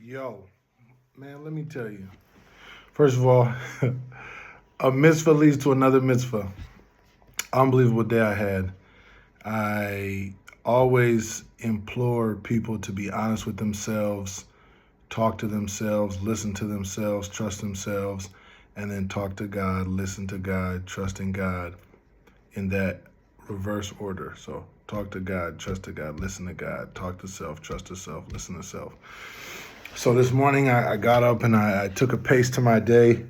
Yo, man, let me tell you. First of all, a mitzvah leads to another mitzvah. Unbelievable day I had. I always implore people to be honest with themselves, talk to themselves, listen to themselves, trust themselves, and then talk to God, listen to God, trust in God in that reverse order. So talk to God, trust to God, listen to God, talk to self, trust to self, listen to self. So this morning I got up and I took a pace to my day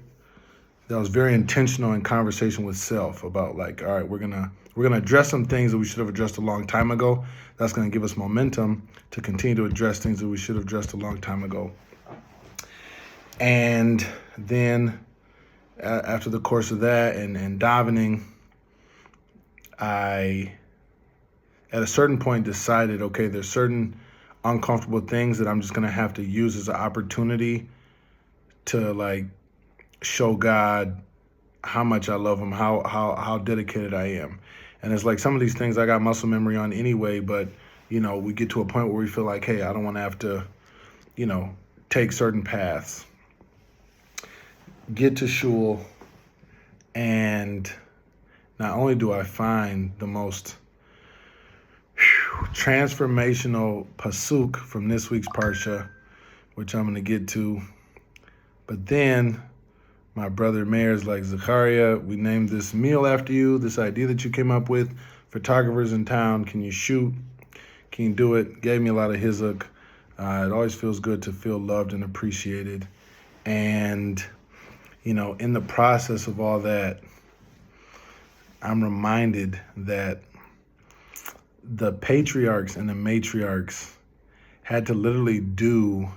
that was very intentional in conversation with self about like, all right, we're gonna address some things that we should have addressed a long time ago. That's gonna give us momentum to continue to address things that we should have addressed a long time ago. And then after the course of that and davening, I at a certain point decided, okay, there's certain uncomfortable things that I'm just gonna have to use as an opportunity to like show God how much I love him, how dedicated I am. And it's like some of these things I got muscle memory on anyway, but we get to a point where we feel like, hey, I don't want to have to, take certain paths. Get to shul, and not only do I find the most transformational pasuk from this week's parsha, which I'm going to get to, but then my brother Meir's like, Zachariah, we named this meal after you, this idea that you came up with, photographers in town, can you shoot? Can you do it? Gave me a lot of hizuk. It always feels good to feel loved and appreciated. And, in the process of all that, I'm reminded that the patriarchs and the matriarchs had to literally do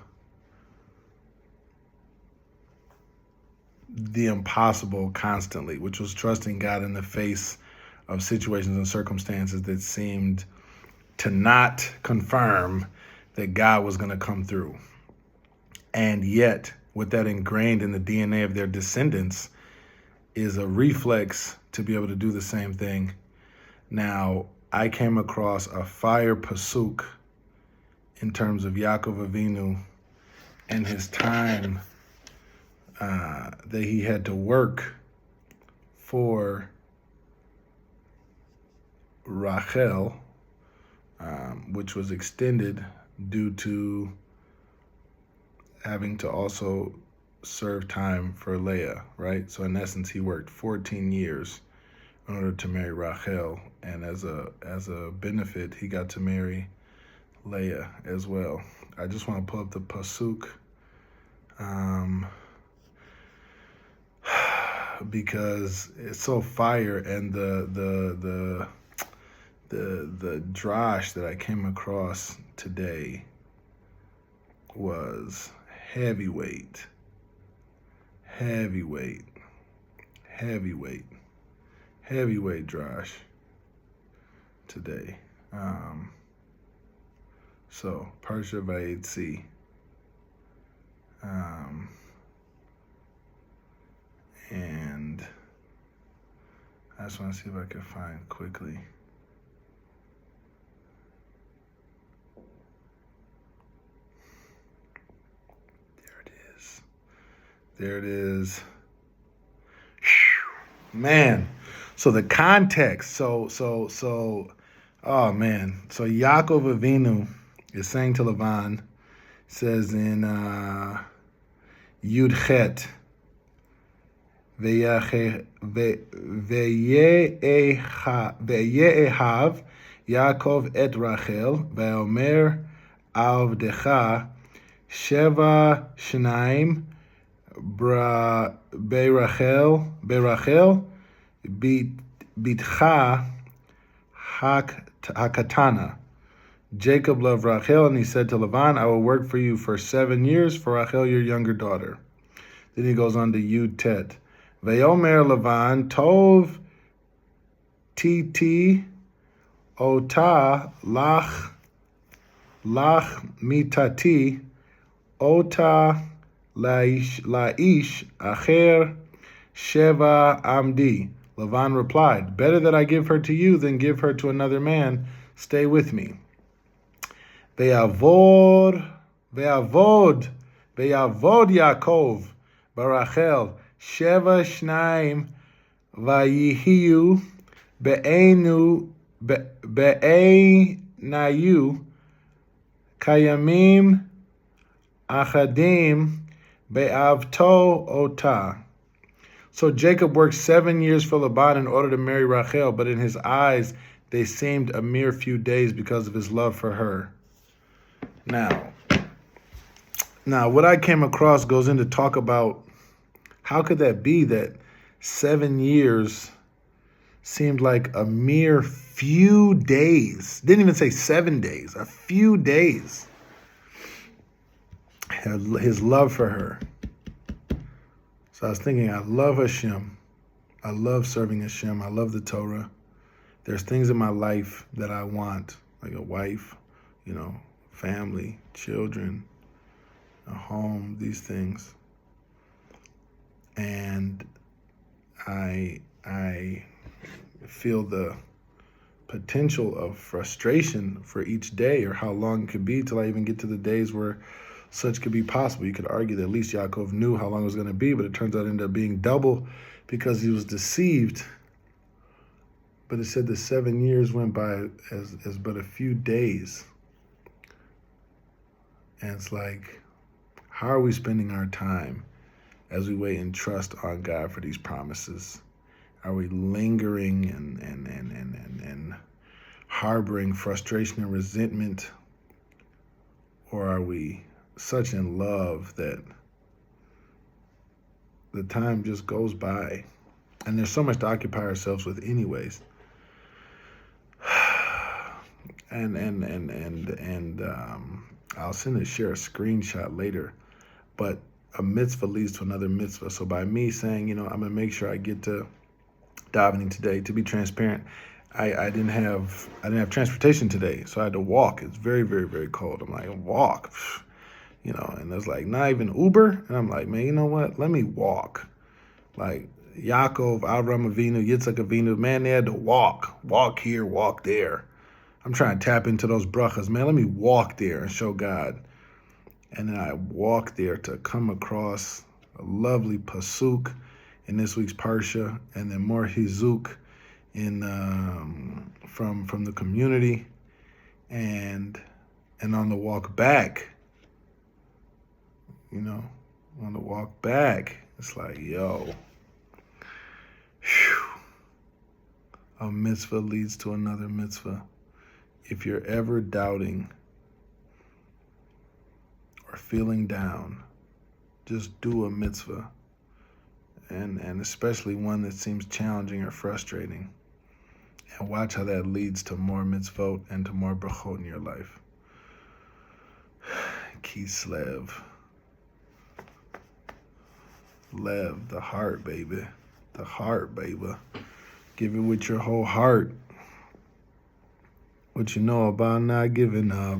the impossible constantly, which was trusting God in the face of situations and circumstances that seemed to not confirm that God was going to come through. And yet, with that ingrained in the DNA of their descendants, is a reflex to be able to do the same thing. Now, I came across a fire pasuk in terms of Yaakov Avinu and his time that he had to work for Rachel, which was extended due to having to also serve time for Leah, right? So in essence, he worked 14 years in order to marry Rachel, and as a benefit, he got to marry Leah as well. I just want to pull up the pasuk. Because it's so fire, and the drash that I came across today was heavyweight drash today. So Parsha Vayetzi. And I just want to see if I can find quickly. There it is. Man. So the context. So, oh man. So Yaakov Avinu is saying to Lavan, says in Yud Chet, Ve'ye'ehav Yaakov et Rachel, ve'omer avdecha sheva shnaim berachel bitcha hakatana. Jacob loved Rachel, and he said to Lavan, I will work for you for 7 years for Rachel, your younger daughter. Then he goes on to Yud Tet. Ve'omer Lavan tov titi ota lach mitati ota laish acher sheva amdi. Lavan replied, better that I give her to you than give her to another man. Stay with me. Ve'avod Veyavod Yaakov barachel sheva shnaim vayihiyu be'enayu kayamim achadim be'avto ota. So Jacob worked 7 years for Laban in order to marry Rachel, but in his eyes they seemed a mere few days because of his love for her. Now, what I came across goes into talk about how could that be that 7 years seemed like a mere few days. Didn't even say 7 days, a few days. His love for her. So I was thinking, I love Hashem. I love serving Hashem. I love the Torah. There's things in my life that I want, like a wife, family, children, a home, these things. And I feel the potential of frustration for each day, or how long it could be till I even get to the days where such could be possible. You could argue that at least Yaakov knew how long it was going to be, but it turns out it ended up being double because he was deceived. But it said the 7 years went by as but a few days. And it's like, how are we spending our time as we wait and trust on God for these promises? Are we lingering and harboring frustration and resentment? Or are we such in love that the time just goes by? And there's so much to occupy ourselves with anyways. And I'll share a screenshot later, but a mitzvah leads to another mitzvah. So by me saying, I'm gonna make sure I get to davening today, to be transparent, I didn't have transportation today, so I had to walk. It's very, very, very cold. I'm like, walk, and there's like not even Uber, and I'm like, man, you know what? Let me walk. Like Yaakov, Avram Avinu, Yitzhak Avinu, man, they had to walk here, walk there. I'm trying to tap into those brachas, man. Let me walk there and show God. And then I walked there to come across a lovely pasuk in this week's parsha, and then more hizuk in from the community, and on the walk back, it's like, yo, a mitzvah leads to another mitzvah. If you're ever doubting or feeling down, just do a mitzvah, and especially one that seems challenging or frustrating, and watch how that leads to more mitzvot and to more brachot in your life. Kislev. Lev, the heart, baby. The heart, baby. Give it with your whole heart. What you know about not giving up.